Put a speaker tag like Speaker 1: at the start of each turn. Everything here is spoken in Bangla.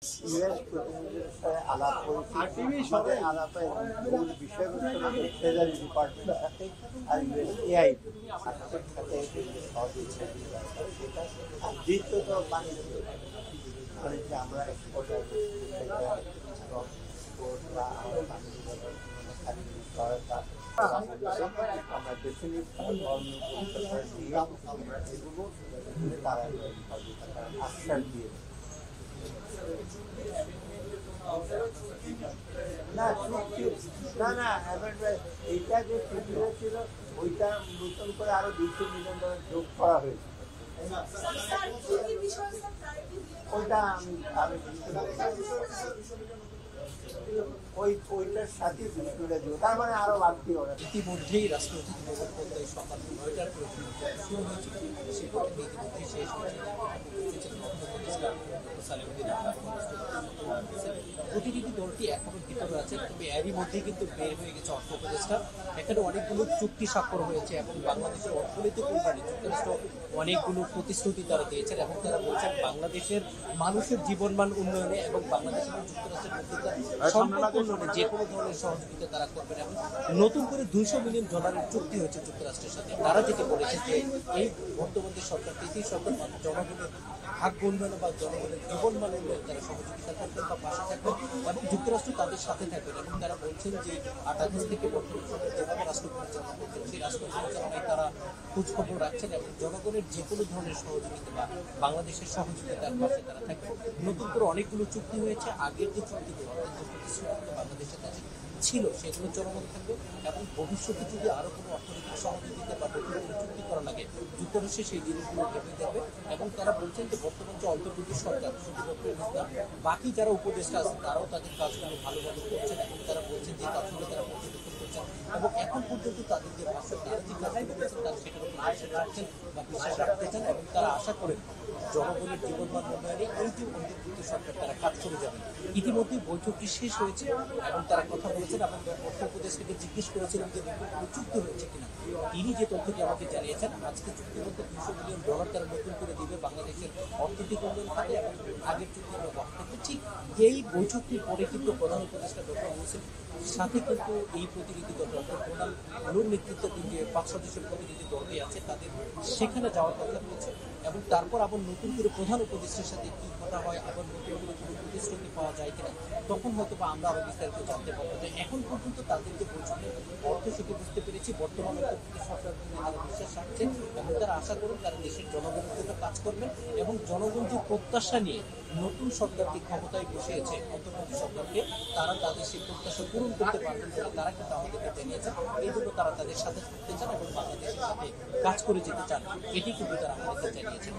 Speaker 1: ইউএস প্রতিনিধিদের সাথে আলাপ করেছি। আমাদের আলাপের মূল বিষয়বস্তু হলো ট্রেজারি ডিপার্টমেন্টের সাথে আর ইউএসএআই সাথে সহযোগিতা সেটা। আর দ্বিতীয়ত বাণিজ্য বাণিজ্যে আমরা এক্সপোর্টার বা আমাদের বাণিজ্য সহায়তা আমরা ডেফিনেটলি আমরা এগুলো তারা আশ্বাস দিয়ে না চুক্তি না এইটা যে চুক্তি হয়েছিল ওইটা নতুন করে আরো $200 মিলিয়ন যোগ করা হয়েছে। ওইটা আমি ওইটার সাথে তুলে দিব, তার মানে আরো বাড়তি ওরা
Speaker 2: ইতিমধ্যেই রাষ্ট্রপতি বন্দ্যোপাধ্যায় সকাল ৯টার শুরু হয়েছে, সেখানে ইতিমধ্যেই শেষ হয়েছে। প্রতিনিধি দলটি এখনো ভিতরে আছে, তবে এরই মধ্যেই কিন্তু বের হয়ে গেছে অর্থ উপদেষ্টা। এখানে অনেকগুলো চুক্তি স্বাক্ষর হয়েছে এবং বাংলাদেশের অর্থনৈতিক উন্নয়নে যুক্তরাষ্ট্র অনেকগুলো প্রতিশ্রুতি তারা দিয়েছেন এবং তারা বলছেন বাংলাদেশের মানুষের জীবনমান উন্নয়নে এবং বাংলাদেশ এবং যুক্তরাষ্ট্রের মধ্যে সম্পর্ক উন্নয়নে যে কোনো ধরনের সহযোগিতা তারা করবেন। এবং নতুন করে $200 মিলিয়ন চুক্তি হয়েছে যুক্তরাষ্ট্রের সাথে। তারা যেটা বলেছে যে এই বর্তমান সরকার তৃতীয় সরকার জনগণের ভাগ্য উন্নয়ন বা জনগণের জীবনমান উন্নয়ন তারা সহযোগিতা করবেন বা পাশে থাকবেন এবং যুক্তরাষ্ট্র তাদের সাথে থাকবেন। এবং তারা বলছেন যে 28 থেকে বর্তমান সরকার যেভাবে রাষ্ট্র পরিচালনা করছেন সেই রাষ্ট্র পরিচালনায় তারা খোঁজখবর রাখছেন এবং জনগণের যে কোনো ধরনের সহযোগিতা বা বাংলাদেশের সহযোগিতার পাশে তারা থাকবেন। নতুন করে অনেকগুলো চুক্তি হয়েছে। আগের যে চুক্তিগুলো বাংলাদেশের কাছে ছিল সেগুলো চলমান থাকবে এবং ভবিষ্যতে যদি আরো কোনো অর্থনৈতিক সহযোগিতা বা নতুন কোনো চুক্তি করা লাগে যুক্তরাষ্ট্রে সেই জিনিসগুলো ভেবে দেখবে। এবং তারা বলছেন যে বর্তমান যে অন্তর্বর্তী সরকার বাকি যারা উপদেষ্টা আছে তারাও তাদের কাজগুলো ভালোভাবে করছেন এবং তারা বলছেন যে কাজগুলো তারা পর্যবেক্ষণ করছেন এবং এখন পর্যন্ত তাদের যে ভাষ্য তারা যে কাজগুলো করেছেন তারা সেটার উপর বিশ্বাস রাখছেন বা বিশ্বাস রাখতে চান এবং তারা আশা করেন জনগণের জীবনমান উন্নয়নে এই যে অন্তর্বর্তী সরকার তারা কাজ করে যাবেন। ইতিমধ্যে বৈঠকটি শেষ হয়েছে এবং তারা কথা বলেছেন এবং অর্থ উপদেষ্টাকে জিজ্ঞেস করেছিলেন যে কোনো চুক্তি হয়েছে কিনা। তিনি যে তথ্যটি আমাকে জানিয়েছেন আজকে চুক্তি বলতে $200 মিলিয়ন তারা নতুন করে দিবে বাংলাদেশের অর্থনৈতিক উন্নয়ন খাতে এবং আগের চুক্তি ব্যবহার করতে। ঠিক এই বৈঠকটির পরে কিন্তু প্রধান উপদেষ্টা ডক্টর ইউনূসের সাথে কিন্তু এই প্রতিনিধি দল ডক্টর প্রধান আলুর নেতৃত্বাধীন যে 5 সদস্যের প্রতিনিধি দলটি আছে তাদের সেখানে যাওয়ার কথা বলছে এবং তারপর আবার নতুন করে প্রধান উপদেষ্টার সাথে কি কথা হয়, আবার নতুন করে কোনো প্রতিশ্রুতি পাওয়া যায় কিনা, তখন হয়তো বা আমরা আরো বিস্তারিত জানতে পারবো। যে এখন পর্যন্ত তাদের যে বৈঠকের অর্থ সেটি বুঝতে পেরেছি বর্তমান সরকার তারা বিশ্বাস রাখছেন এবং তারা আশা করেন তারা দেশের জনগণের জন্য কাজ করবেন এবং জনগণ যে প্রত্যাশা নিয়ে নতুন সরকারকে ক্ষমতায় বসিয়েছে অন্তর্বর্তী সরকারকে তারা তাদের সেই প্রত্যাশা পূরণ করতে পারবেন বলে তারা কিন্তু আমাদেরকে জানিয়েছেন। এই জন্য তারা তাদের সাথে থাকতে চান এবং বাংলাদেশের সাথে কাজ করে যেতে চান, এটি কিন্তু তারা আমাদেরকে জানিয়েছেন।